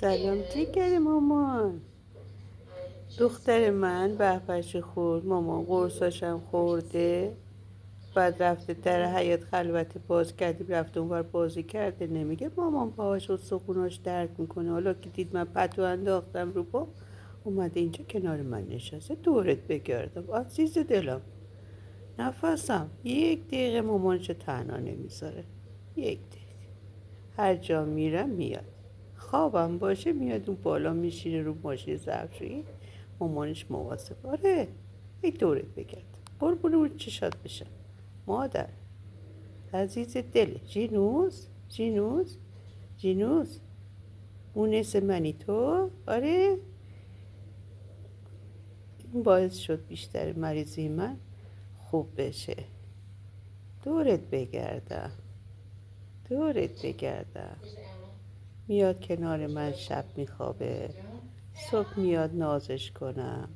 سلام جیگر مامان. دختر من بهبهش خورد. مامان قرصاشم خورده. بعد رفته در حیاط خلوت باز کردیم، رفته اونور بازی کرده. نمیگه مامان پاهاش و سخوناش درد میکنه. حالا که دید من پتو انداختم رو پا، اومده اینجا کنار من نشسته دورت بگردم. عزیز دلم، نفسم یک دقیقه مامانشو تنها نمیذاره. یک دقیقه هر جا میرم میاد. خوابم باشه میاد اون بالا میشینه رو ماشین ظرفشویی. مامانش مواظب. آره، ای دورت بگرد. قربون اون چشات بشم مادر عزیز دل. جینوس جینوس جینوس، مونس منی تو. آره، این باعث شد بیشتر مریضی من خوب بشه. دورت بگردم، دورت بگردم. میاد کنار من شب میخوابه، صبح میاد نازش کنم.